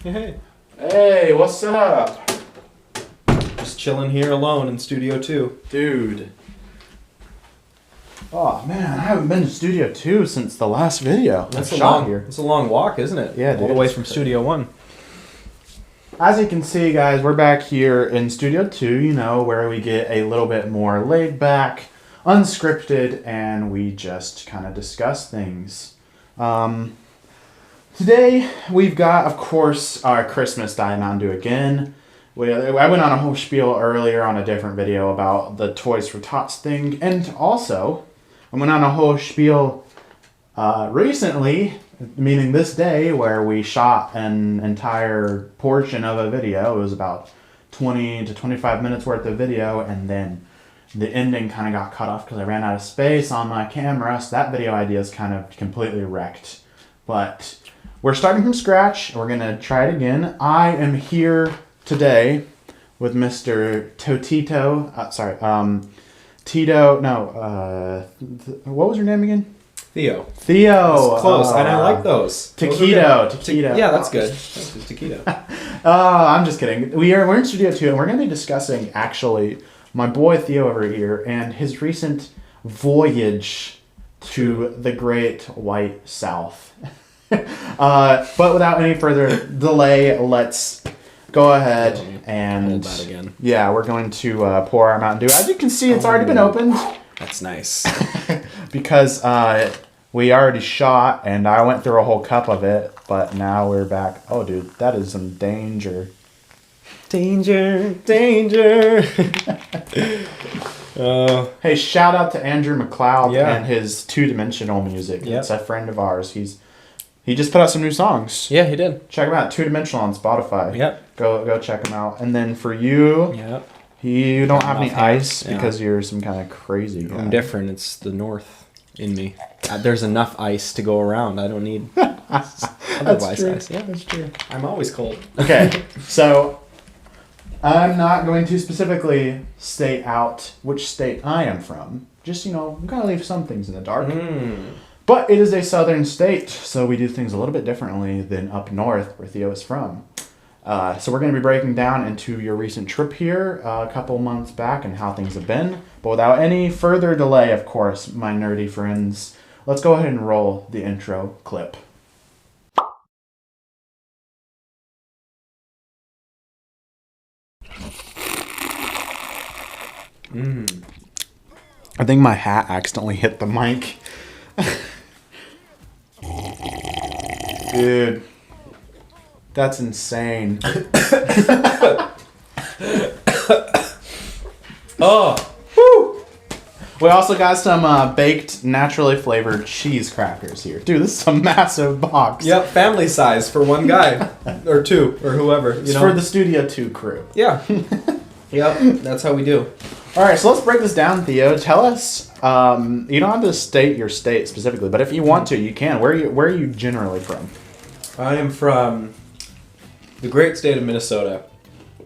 Hey. Hey, what's up? Just chilling here alone in Studio 2. Dude. Oh man, I haven't been to Studio 2 since the last video. That's I a shot long here. It's a long walk, isn't it? Yeah, all dude, the way it's from crazy. Studio 1. As you can see, guys, we're back here in Studio 2, where we get a little bit more laid back, unscripted, and we just kind of discuss things. Today, we've got, of course, our Christmas Diet Mountain Dew again. I went on a whole spiel earlier on a different video about the Toys for Tots thing, and also, I went on a whole spiel recently, meaning this day, where we shot an entire portion of a video. It was about 20 to 25 minutes worth of video, and then the ending kind of got cut off because I ran out of space on my camera, so that video idea is kind of completely wrecked. But we're starting from scratch, and we're going to try it again. I am here today with Mr. Tito, what was your name again? Theo. Theo. That's close, and I like those. Taquito. Yeah, that's good. That's Taquito. I'm just kidding. We're in Studio 2, and we're going to be discussing, actually, my boy Theo over here and his recent voyage to the Great White South. But without any further delay, let's go ahead and hold that again. Yeah, we're going to pour our Mountain Dew. As you can see, it's already been opened. That's nice. Because we already shot, and I went through a whole cup of it, but now we're back. Oh, dude, that is some danger. Danger. Hey, shout out to Andrew McLeod Yeah. and his two-dimensional music. Yep. It's a friend of ours. He just put out some new songs. Yeah, he did. Check him out, Two-Dimensional on Spotify. Yep. Go check him out. And then for you, Yep. you don't have any Enough hands. ice Yeah. because you're some kind of crazy guy. I'm different. It's the north in me. There's enough ice to go around. I don't need That's otherwise true. ice. Yeah, That's true. I'm always cold. Okay, so I'm not going to specifically state out which state I am from. Just, I'm going to leave some things in the dark. But it is a southern state, so we do things a little bit differently than up north, where Theo is from. So we're going to be breaking down into your recent trip here a couple months back and how things have been. But without any further delay, of course, my nerdy friends, let's go ahead and roll the intro clip. I think my hat accidentally hit the mic. Dude, that's insane. Oh. Woo! We also got some baked, naturally flavored cheese crackers here. Dude, this is a massive box. Yep, family size for one guy. Or two, or whoever. It's for the Studio 2 crew. Yeah. Yep, that's how we do. All right, so let's break this down, Theo. Tell us, you don't have to state your state specifically, but if you want to, you can. Where are you generally from? I am from the great state of Minnesota.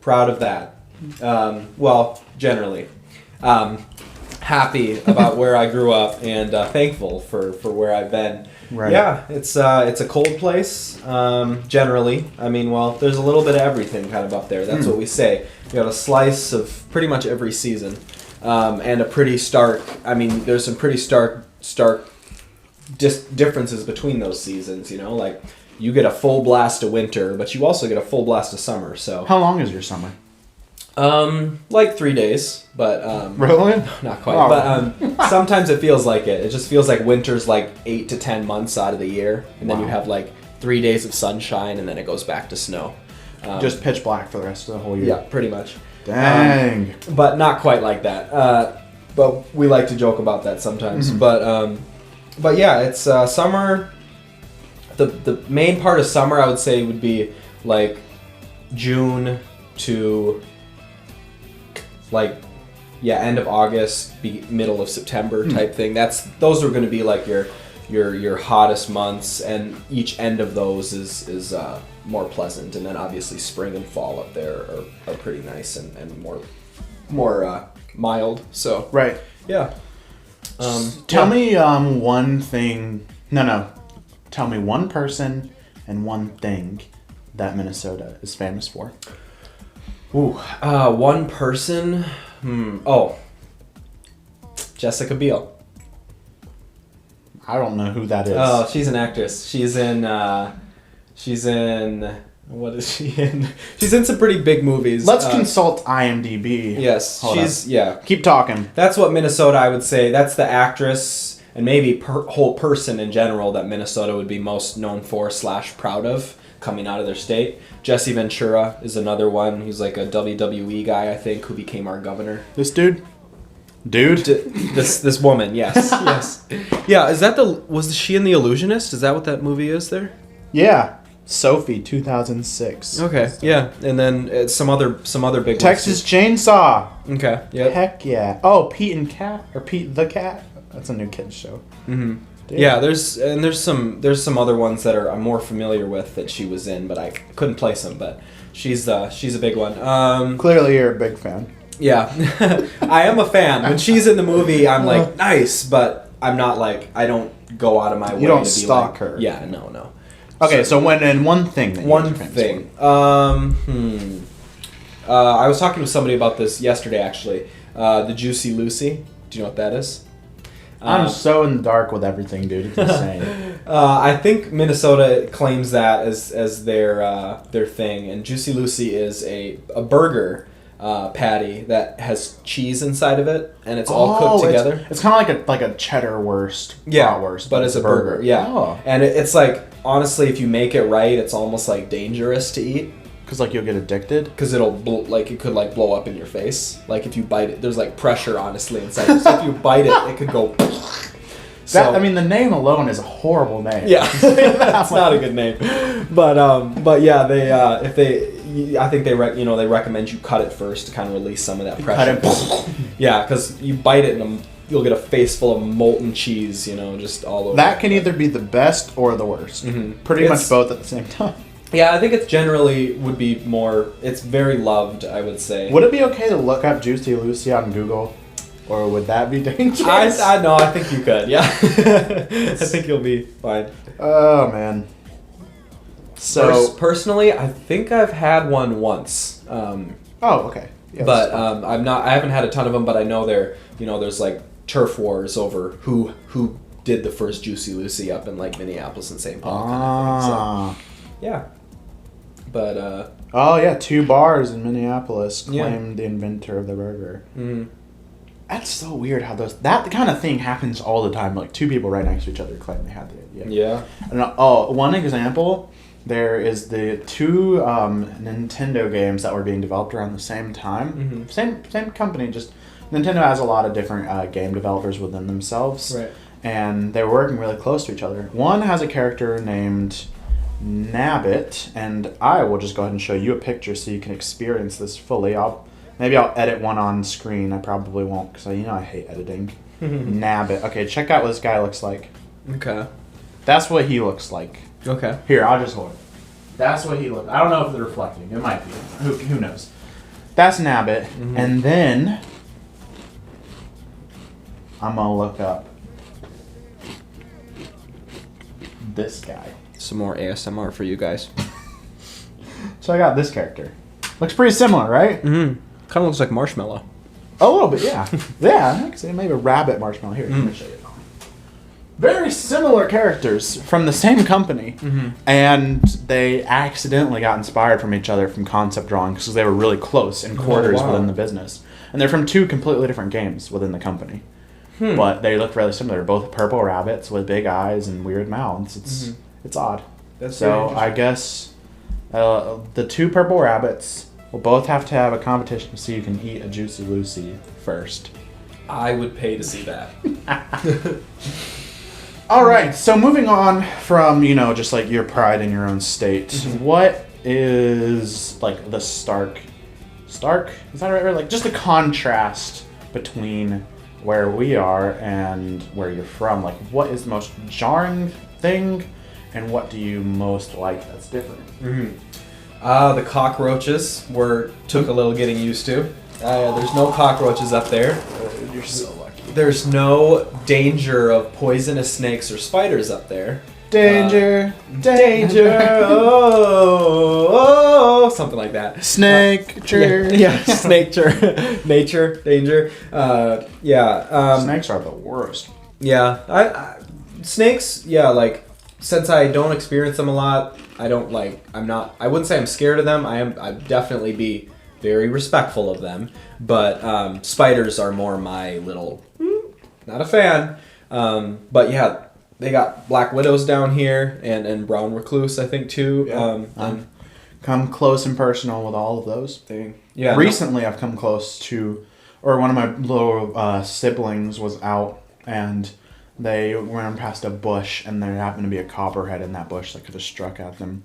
Proud of that. Well, generally. Happy about where I grew up and thankful for where I've been. Right. Yeah, it's a cold place, generally. I mean, well, there's a little bit of everything kind of up there. That's what we say. You got a slice of pretty much every season. And a pretty stark, there's some pretty stark differences between those seasons, like you get a full blast of winter, but you also get a full blast of summer, so. How long is your summer? Like 3 days, but Really? not quite. Oh. But sometimes it feels like it. It just feels like winter's like 8 to 10 months out of the year, and then you Wow. have like 3 days of sunshine, and then it goes back to snow. Just pitch black for the rest of the whole year. Yeah, pretty much. Dang. But not quite like that. But we like to joke about that sometimes. But yeah, it's summer. The main part of summer, I would say, would be like June to end of August, middle of September type thing. Those are going to be like your hottest months, and each end of those is more pleasant. And then obviously spring and fall up there are pretty nice and more mild. So Right. yeah. Tell me one thing. No. Tell me one person and one thing that Minnesota is famous for? Ooh, one person. Oh, Jessica Biel. I don't know who that is. Oh, she's an actress. She's in. What is she in? She's in some pretty big movies. Let's consult IMDb. Yes, Keep talking. That's what Minnesota, I would say. That's the actress and maybe whole person in general that Minnesota would be most known for / proud of coming out of their state. Jesse Ventura is another one. He's like a WWE guy, I think, who became our governor. This dude? This woman, yes. Yes. Yeah, was she in The Illusionist? Is that what that movie is there? Yeah. Sophie, 2006. Okay, yeah. And then some other big Texas Chainsaw. Okay, yeah. Heck yeah. Oh, Pete and Cat, or Pete the Cat. That's a new kids show. Mm-hmm. Yeah, there's some other ones that I'm more familiar with that she was in, but I couldn't place them. But she's a big one. Clearly, you're a big fan. Yeah, I am a fan. When she's in the movie, I'm like nice, but I'm not like I don't go out of my way. You don't to stalk be like, her. Yeah, no. Okay, so one thing. I was talking to somebody about this yesterday, actually. The Juicy Lucy. Do you know what that is? I'm so in the dark with everything, dude. It's insane. I think Minnesota claims that as their thing, and Juicy Lucy is a burger patty that has cheese inside of it, and it's all cooked together. It's kind of like a cheddar wurst. Yeah, wurst, but it's a burger. Yeah, oh. And it's like honestly, if you make it right, it's almost like dangerous to eat. Because like you'll get addicted. Because it could blow up in your face. Like if you bite it, there's like pressure honestly inside. So if you bite it could go. I mean, the name alone is a horrible name. Yeah, that's not a good name. But yeah, I think they recommend you cut it first to kind of release some of that pressure. Cut it. Yeah, because you bite it and you'll get a face full of molten cheese, just all over. That can either be the best or the worst. Mm-hmm. Pretty much both at the same time. Yeah, I think it's generally would be more. It's very loved, I would say. Would it be okay to look up Juicy Lucy on Google? Or would that be dangerous? I know. I think you could. Yeah, I think you'll be fine. Oh man. So personally, I think I've had one once. Oh, okay. Yeah, but I haven't had a ton of them. But I know there's like turf wars over who did the first Juicy Lucy up in like Minneapolis and St. Paul. Kind of thing. So, yeah. But oh yeah, 2 bars in Minneapolis claimed the inventor of the burger. Mm-hmm. That's so weird how that kind of thing happens all the time. Like 2 people right next to each other claim they had the idea. Yeah. And, one example, there is the 2 Nintendo games that were being developed around the same time. Mm-hmm. Same company, just Nintendo has a lot of different game developers within themselves. Right. And they were working really close to each other. One has a character named Nabbit, and I will just go ahead and show you a picture so you can experience this fully. Maybe I'll edit one on screen. I probably won't because I hate editing. Nabbit. Okay, check out what this guy looks like. Okay. That's what he looks like. Okay. Here, I'll just hold it. That's what he looks. I don't know if they're reflecting. It might be. Who knows? That's Nabbit, and then I'm gonna look up this guy. Some more ASMR for you guys. So I got this character. Looks pretty similar, right? Mm-hmm. Kind of looks like Marshmallow. A little bit, yeah. Yeah, I could say maybe a rabbit marshmallow. Here, let me show you. Very similar characters from the same company, and they accidentally got inspired from each other from concept drawings because they were really close in quarters within the business. And they're from 2 completely different games within the company. But they look really similar. They're both purple rabbits with big eyes and weird mouths. It's odd. That's so I guess the 2 purple rabbits will both have to have a competition to see who can eat a Juicy Lucy first. I would pay to see that. All right, so moving on from, just like your pride in your own state, what is like the stark, is that right? Like just the contrast between where we are and where you're from. Like what is the most jarring thing and what do you most like that's different? The cockroaches took a little getting used to. There's no cockroaches up there. You're so lucky. There's no danger of poisonous snakes or spiders up there. Danger. Oh, something like that. Snake. Yeah, snake. Nature. Danger. Snakes are the worst. Yeah, snakes. Yeah, like since I don't experience them a lot, I wouldn't say I'm scared of them. I'd definitely be very respectful of them. But spiders are more my little. Not a fan. But yeah, they got black widows down here and brown recluse, I think too. Yeah. Come close and personal with all of those. Yeah. Recently, I've come close to, or one of my little siblings was out and they ran past a bush and there happened to be a copperhead in that bush that could have struck at them.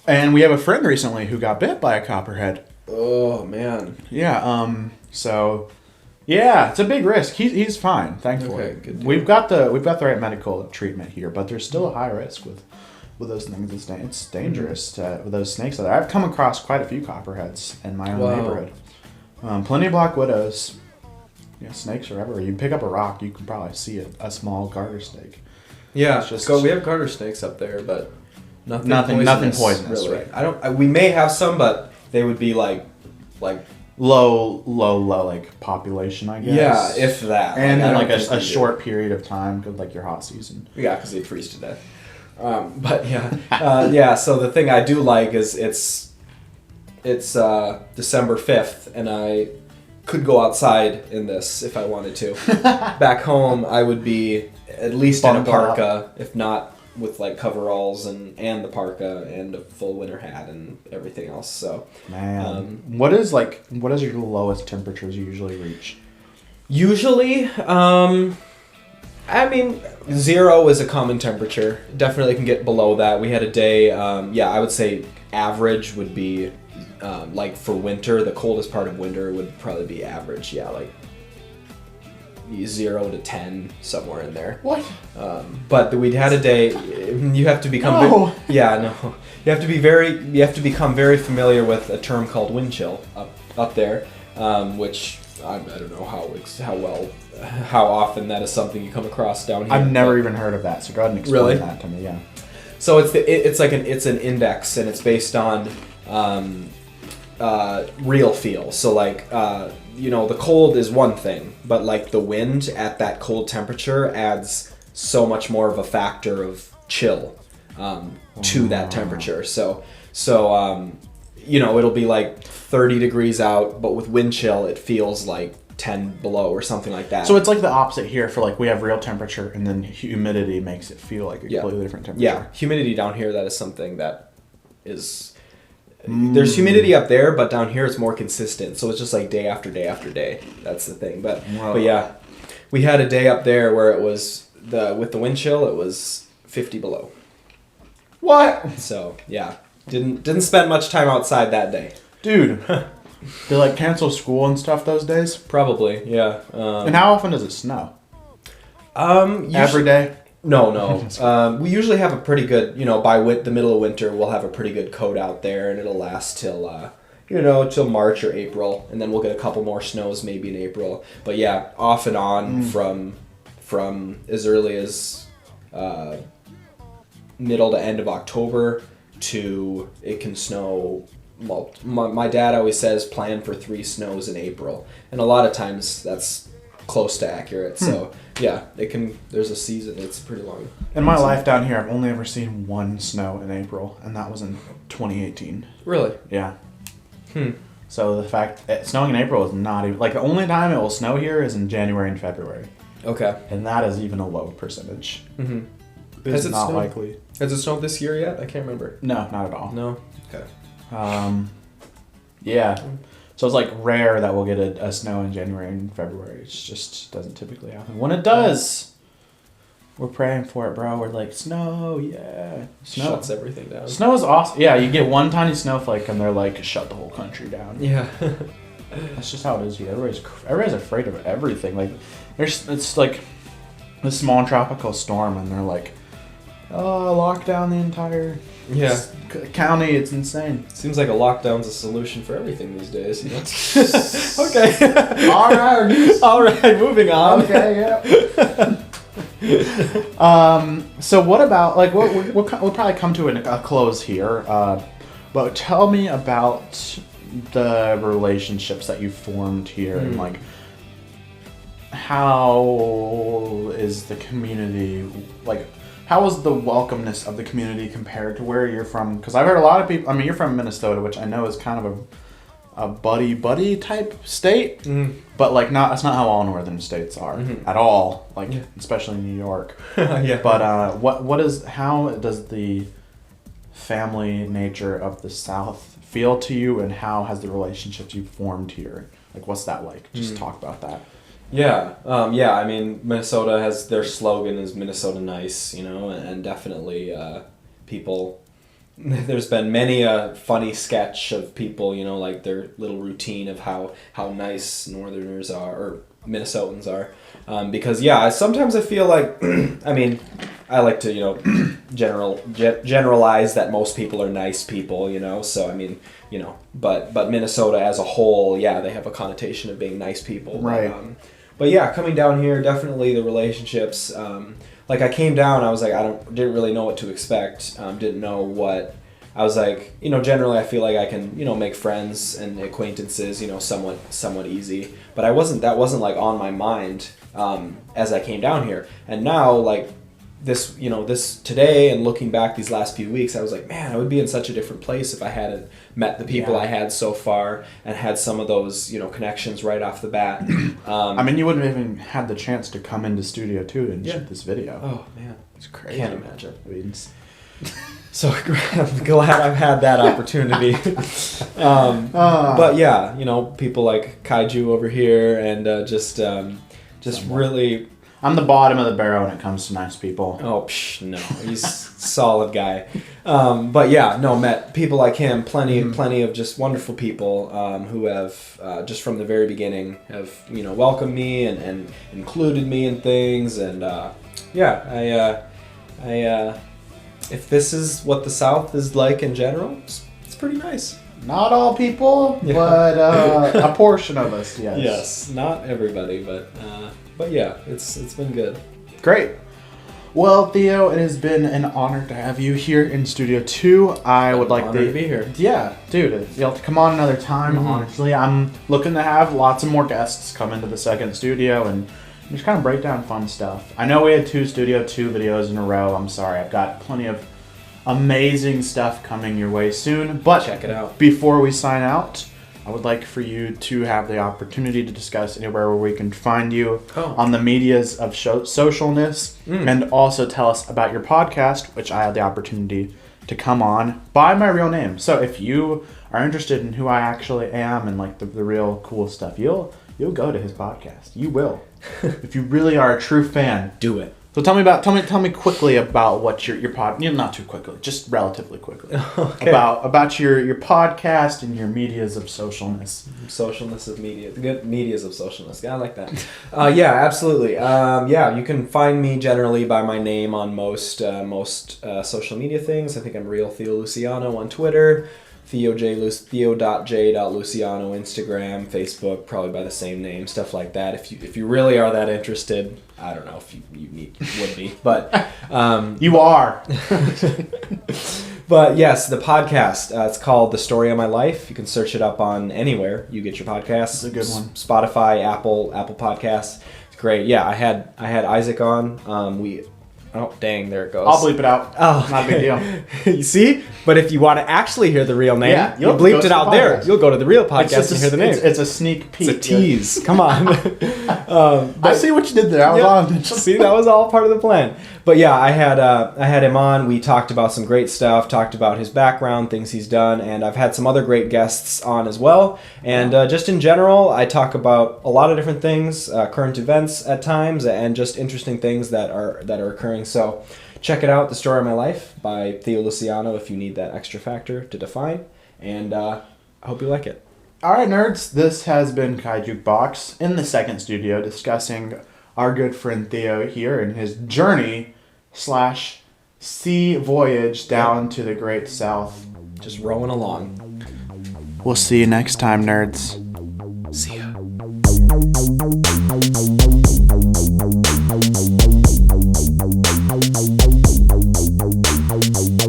And we have a friend recently who got bit by a copperhead. Oh man. Yeah. So, yeah, it's a big risk. He's fine, thankfully. Okay, good deal. We've got the right medical treatment here, but there's still a high risk with those things. It's dangerous with those snakes out there. I've come across quite a few copperheads in my own neighborhood. Plenty of black widows. Yeah, snakes are everywhere. You pick up a rock, you can probably see a small garter snake. Yeah, we have garter snakes up there, but nothing poisonous. Really. Right. We may have some, but they would be like low like population, I guess. Yeah, if that. And in like a short period of time, like your hot season. Yeah, because they freeze to death. But yeah, so the thing I do like is it's December 5th, and I could go outside in this if I wanted to. Back home, I would be at least in a parka, if not with like coveralls and the parka and a full winter hat and everything else. So, man, what is your lowest temperatures you usually reach? Usually, I mean, 0 is a common temperature. Definitely can get below that. We had a day, I would say average would be, like for winter, the coldest part of winter would probably be average. Yeah, like 0 to 10, somewhere in there. What? But we'd had a day, you have to become, no. You have to become very familiar with a term called wind chill up there, which I don't know how often that is something you come across down here. I've never even heard of that, so go ahead and explain that to me. Yeah. So it's an index, and it's based on real feel. So like the cold is one thing, but like the wind at that cold temperature adds so much more of a factor of chill to that temperature. So it'll be like 30 degrees out, but with wind chill it feels like 10 below or something like that. So it's like the opposite here for like we have real temperature and then humidity makes it feel like a completely different temperature. Yeah, humidity down here, that is something that is... There's humidity up there, but down here it's more consistent. So it's just like day after day after day. That's the thing. But yeah, we had a day up there where it was with the wind chill, it was 50 below. What? So yeah, didn't spend much time outside that day. Dude, they like cancel school and stuff those days? Probably, yeah. And how often does it snow? Every day? No. We usually have a pretty good, by the middle of winter, we'll have a pretty good coat out there, and it'll last till, till March or April, and then we'll get a couple more snows maybe in April. But yeah, off and on from as early as middle to end of October to it can snow. Well, my dad always says plan for 3 snows in April, and a lot of times that's close to accurate. So yeah, there's a season. It's pretty long. In my life down here, I've only ever seen 1 snow in April, and that was in 2018. Really? Yeah. So the fact that snowing in April is not even like the only time it will snow here is in January and February. Okay. And that is even a low percentage. It's not snowed? likely. Has it snowed this year yet? I can't remember. No, not at all. No. Okay. Yeah. So it's like rare that we'll get a snow in January and February. It just doesn't typically happen. When it does, we're praying for it, bro. We're like, snow, yeah. Snow shuts everything down. Snow is awesome. Yeah, you get one tiny snowflake and they're like, shut the whole country down. Yeah. That's just how it is here. Everybody's afraid of everything. Like, it's like a small tropical storm and they're like, oh, lock down the entire county. It's insane. Seems like a lockdown's a solution for everything these days. Okay. All right. Moving on. Okay. Yeah. So what about, like, we'll probably come to a close here, but tell me about the relationships that you formed here, and like, how is the community, like, how is the welcomeness of the community compared to where you're from? Because I've heard a lot of people, I mean, you're from Minnesota, which I know is kind of a buddy type state, but like that's not how all northern states are at all, like especially New York. But how does the family nature of the South feel to you, and how has the relationships you formed here, like, what's that like? Just talk about that. I mean, Minnesota has, their slogan is Minnesota nice, you know, and definitely people, there's been many a funny sketch of people, you know, like their little routine of how nice Northerners are, or Minnesotans are, because sometimes I feel like, I mean, I like to, you know, generalize that most people are nice people, you know, so I mean, you know, but Minnesota as a whole, they have a connotation of being nice people, right? But coming down here, definitely the relationships. Like, I came down, I was like, didn't really know what to expect. Didn't know what. I was like, you know, generally I feel like I can, you know, make friends and acquaintances, you know, somewhat easy. But that wasn't like on my mind as I came down here. And now, like, this today, and looking back these last few weeks, I was like, man, I would be in such a different place if I hadn't met the people I had so far and had some of those, you know, connections right off the bat. I mean, you wouldn't have even had the chance to come into Studio 2 and shoot this video. Oh man, it's crazy. Can't imagine. I mean, so I'm glad I've had that opportunity. But yeah, you know, people like Kaiju over here, and just really. I'm the bottom of the barrel when it comes to nice people. Oh, no, he's a solid guy. But yeah, no, met people like him, plenty of just wonderful people who have, just from the very beginning, have, you know, welcomed me and included me in things. And if this is what the South is like in general, it's pretty nice. Not all people, but a portion of us, yes. Yes, not everybody, but yeah, it's been good. Great. Well, Theo, it has been an honor to have you here in Studio 2. I would like to be here. Yeah, dude, you'll have to come on another time, honestly. I'm looking to have lots of more guests come into the second studio and just kind of break down fun stuff. I know we had 2 Studio 2 videos in a row. I'm sorry. I've got plenty of amazing stuff coming your way soon. But check it out. Before we sign out, I would like for you to have the opportunity to discuss anywhere where we can find you on the medias of socialness, and also tell us about your podcast, which I had the opportunity to come on by my real name. So if you are interested in who I actually am and like the real cool stuff, you'll go to his podcast. You will. If you really are a true fan, do it. So tell me quickly about what your pod, not too quickly, just relatively quickly. Okay. About your podcast and your medias of socialness. Socialness of media. The good medias of socialness. Yeah, I like that. Yeah, absolutely. You can find me generally by my name on most social media things. I think I'm Real Theo Luciano on Twitter. Theo.j.luciano Instagram, Facebook, probably by the same name, stuff like that. If you really are that interested, I don't know if you would be, but you are. But yes, the podcast. It's called The Story of My Life. You can search it up on anywhere you get your podcasts. It's a good one. Spotify, Apple Podcasts. It's great. Yeah, I had Isaac on. Oh, dang, there it goes. I'll bleep it out. Oh, not a big deal. You see? But if you want to actually hear the real name, you bleeped it out there. You'll go to the real podcast and hear the name. It's a sneak peek. It's a tease. Come on. I see what you did there. I was on. See, that was all part of the plan. But yeah, I had him on. We talked about some great stuff, talked about his background, things he's done, and I've had some other great guests on as well. And just in general, I talk about a lot of different things, current events at times, and just interesting things that are occurring. So check it out, The Story of My Life by Theo Luciano, if you need that extra factor to define. And I hope you like it. All right, nerds. This has been Kaiju Box in the second studio discussing our good friend Theo here and his journey / sea voyage down to the Great South. Just rowing along. We'll see you next time, nerds. See ya.